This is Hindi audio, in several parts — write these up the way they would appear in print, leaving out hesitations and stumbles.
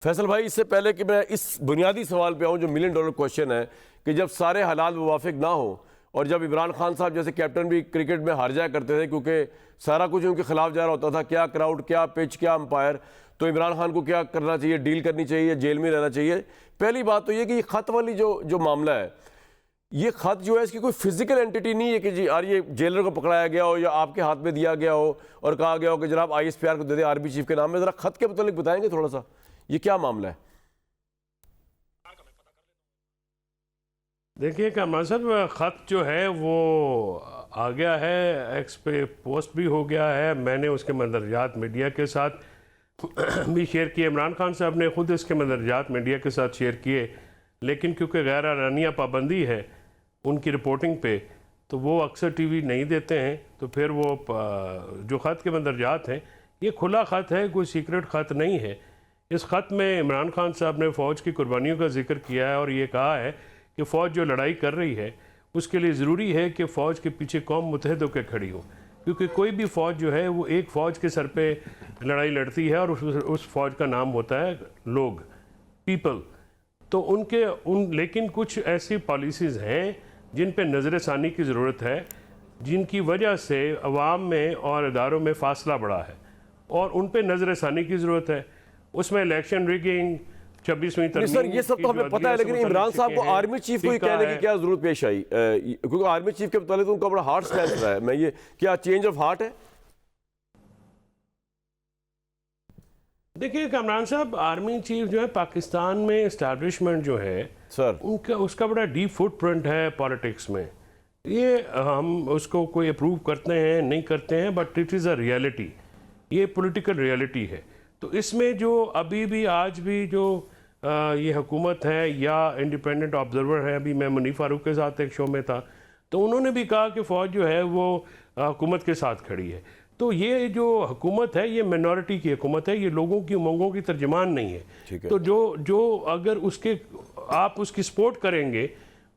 फैसल भाई, इससे पहले कि मैं इस बुनियादी सवाल पे आऊँ जो मिलियन डॉलर क्वेश्चन है कि जब सारे हालात मुवाफिक ना हो और जब इमरान खान साहब जैसे कैप्टन भी क्रिकेट में हार जाया करते थे क्योंकि सारा कुछ उनके खिलाफ जा रहा होता था, क्या क्राउड, क्या पिच, क्या अंपायर, तो इमरान खान को क्या करना चाहिए, डील करनी चाहिए, जेल में रहना चाहिए। पहली बात तो ये कि ये ख़त वाली जो मामला है, ये ख़त जो है इसकी कोई फिजिकल एंटिटी नहीं है कि जी यार ये जेलर को पकड़ाया गया हो या आपके हाथ में दिया गया हो और कहा गया हो कि जनाब ISPR को दे दें आर्मी चीफ के नाम में। ज़रा ख़त के मतलब बताएंगे थोड़ा सा, ये क्या मामला है? देखिए कमरान साहब, ख़त जो है वो आ गया है, एक्स पे पोस्ट भी हो गया है। मैंने उसके मंदरजात मीडिया के साथ भी शेयर किए, इमरान खान साहब ने ख़ुद इसके मंदरजात मीडिया के साथ शेयर किए, लेकिन क्योंकि गैर आरानिया पाबंदी है उनकी रिपोर्टिंग पे, तो वो अक्सर टीवी नहीं देते हैं। तो फिर वो जो ख़त के मंदरजात हैं, ये खुला ख़त है, कोई सीक्रेट ख़त नहीं है। इस ख़त में इमरान खान साहब ने फ़ौज की कुर्बानियों का जिक्र किया है और ये कहा है कि फ़ौज जो लड़ाई कर रही है उसके लिए ज़रूरी है कि फ़ौज के पीछे कौम मुत्तहिद होकर खड़ी हो, क्योंकि कोई भी फ़ौज जो है वो एक फ़ौज के सर पे लड़ाई लड़ती है और उस फ़ौज का नाम होता है लोग, पीपल। तो लेकिन कुछ ऐसी पॉलिसीज़ हैं जिन पे नज़र षानी की ज़रूरत है, जिनकी वजह से अवाम में और इदारों में फ़ासला बढ़ा है और उन पे नज़र षानी की ज़रूरत है। उसमें इलेक्शन रिगिंग, 26वीं तरमीम, सर ये सब तो हमें पता है, लेकिन इमरान साहब को आर्मी चीफ को ये कहने की क्या जरूरत पेश आई? क्योंकि आर्मी चीफ के मुताबिक तो उनका बड़ा हार्ड स्टैंड रहा है। मैं ये क्या चेंज ऑफ हार्ट है? देखिए कमरान साहब, आर्मी चीफ जो है पाकिस्तान में इस्टेब्लिशमेंट जो है सर उसका बड़ा डीप फुटप्रिंट है पॉलिटिक्स में। ये हम उसको कोई अप्रूव करते हैं नहीं करते हैं, but it is a reality, ये पॉलिटिकल रियलिटी है। तो इसमें जो अभी भी आज भी जो ये हुकूमत है या इंडिपेंडेंट ऑब्जर्वर है, अभी मैं मुनीफ फारूक के साथ एक शो में था, तो उन्होंने भी कहा कि फ़ौज जो है वो हुकूमत के साथ खड़ी है। तो ये जो हुकूमत है ये मिनॉरिटी की हुकूमत है, ये लोगों की उमंगों की तर्जमान नहीं है। तो जो अगर आप उसकी सपोर्ट करेंगे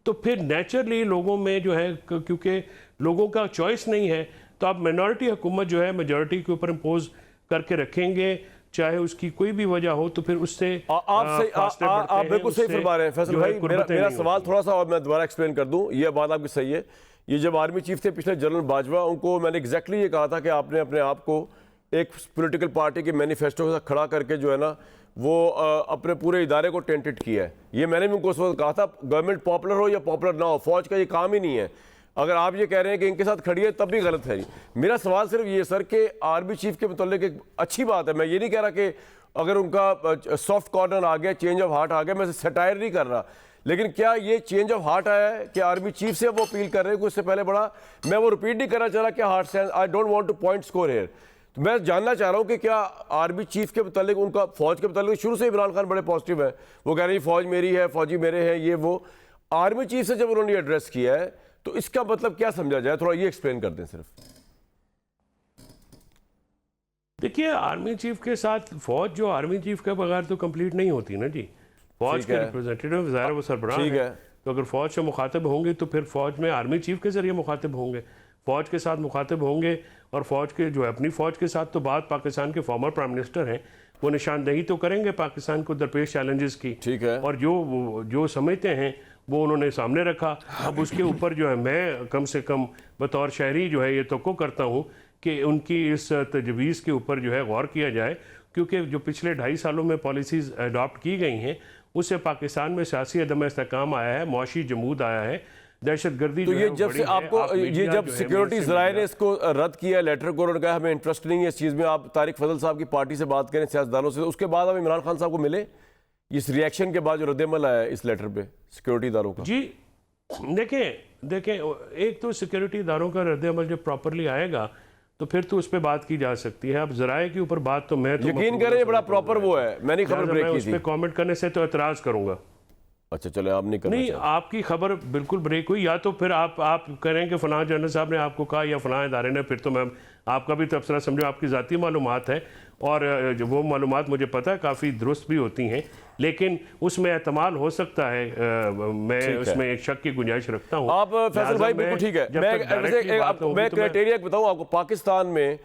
तो फिर नेचुरली लोगों में जो है, क्योंकि लोगों का चॉइस नहीं है, तो आप मिनॉरिटी हुकूमत जो है मेजॉरिटी के ऊपर इम्पोज करके रखेंगे, चाहे उसकी कोई भी वजह हो, तो फिर उससे आप बिल्कुल सही फरमा रहे हैं फैसल भाई। मेरा सवाल थोड़ा सा और मैं दोबारा एक्सप्लेन कर दूं, ये बात आपकी सही है। ये जब आर्मी चीफ थे पिछले जनरल बाजवा, उनको मैंने एग्जैक्टली ये कहा था कि आपने अपने आप को एक पॉलिटिकल पार्टी के मैनिफेस्टो के साथ खड़ा करके जो है ना वो अपने पूरे इदारे को टेंटेड किया है। ये मैंने भी उनको उस वक्त कहा था, गवर्नमेंट पॉपुलर हो या पॉपुलर ना हो, फौज का ये काम ही नहीं है। अगर आप ये कह रहे हैं कि इनके साथ खड़ी है तब भी गलत है। मेरा सवाल सिर्फ ये सर कि आर्मी चीफ के मुतालिक एक अच्छी बात है, मैं ये नहीं कह रहा कि अगर उनका सॉफ्ट कॉर्नर आ गया, चेंज ऑफ हार्ट आ गया, मैं सटायर नहीं कर रहा, लेकिन क्या ये चेंज ऑफ हार्ट आया है कि आर्मी चीफ से वो अपील कर रहे हैं कि उससे पहले बड़ा, मैं वो रिपीट नहीं करना चाह रहा कि heart stand, I don't want two point score here. तो मैं जानना चाह रहा हूं कि क्या आर्मी चीफ के मुतालिक, उनका फौज के मुतालिक शुरू से इमरान खान बड़े पॉजिटिव है, वो कह रहे हैं फौज मेरी है, फौजी मेरे हैं, ये वो। आर्मी चीफ से जब उन्होंने एड्रेस किया है तो इसका मतलब क्या समझा जाए, थोड़ा ये एक्सप्लेन कर दें सिर्फ। देखिए आर्मी चीफ के साथ फौज जो आर्मी चीफ के बगैर तो कंप्लीट नहीं होती ना जी। फौज के रिप्रेजेंटेटिव ज़ाहिर वो सरबराह है, तो अगर फौज से मुखातिब होंगे तो फिर फौज में आर्मी चीफ के जरिए मुखातिब होंगे, फौज के साथ मुखातिब होंगे। और फौज के जो है अपनी फौज के साथ तो बात पाकिस्तान के फॉर्मर प्राइम मिनिस्टर हैं, वो निशानदेही तो करेंगे पाकिस्तान को दरपेश चैलेंजेस की, ठीक है, और जो समझते हैं वो उन्होंने सामने रखा। अब उसके ऊपर जो है मैं कम से कम बतौर शहरी जो है ये तवक्को करता हूँ कि उनकी इस तजवीज़ के ऊपर जो है गौर किया जाए, क्योंकि जो पिछले 2.5 सालों में पॉलिसीज़ अडॉप्ट की गई हैं उससे पाकिस्तान में सियासी अदम इस्तेहकाम आया है, मुआशी जमूद आया है, दहशत गर्दी। तो ये जब से आपको ये जब सिक्योरिटी ज़राए ने इसको रद्द किया लेटर को, उन्होंने कहा हमें इंटरेस्ट नहीं है इस चीज़ में, आप तारिक फजल साहब की पार्टी से बात करें, सियासतदानों से, उसके बाद आप इमरान खान साहब को मिले इस रिएक्शन के बाद जो रद्दमल आया इस लेटर पे सिक्योरिटी इदारों का? जी देखें एक तो सिक्योरिटी इदारों का रद्दमल जब प्रॉपरली आएगा तो फिर तो उस पर बात की जा सकती है। अब जराए के ऊपर बात तो मैं यकीन करें बड़ा प्रॉपर वो है, मैंने खबर ब्रेक की थी, उस पर कमेंट करने से तो एतराज़ करूंगा। अच्छा चले, आप नहीं आपकी खबर बिल्कुल ब्रेक हुई, या तो फिर आप करें कि फलां जनरल साहब ने आपको कहा या फलां इदारे ने, फिर तो मैं आपका भी तबसरा समझो, आपकी ज़ाती मालूमात है और वो मालूमात मुझे पता है काफ़ी दुरुस्त भी होती हैं, लेकिन उसमें एहतमाल हो सकता है, मैं उसमें एक शक की गुंजाइश रखता हूँ। आप फैसल भाई बिल्कुल ठीक है, मैं क्राइटेरिया बताऊँ आपको, पाकिस्तान में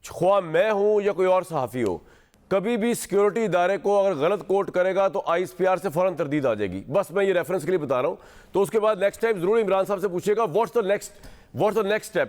ख्वाह मैं हूँ या कोई और सहाफ़ी हो, कभी भी सिक्योरिटी इदारे को अगर गलत कोट करेगा तो ISPR से फौरन तरदीद आ जाएगी। बस मैं ये रेफरेंस के लिए बता रहा हूँ। तो उसके बाद नेक्स्ट टाइम जरूर इमरान साहब से पूछिएगा व्हाट्स द नेक्स्ट स्टेप।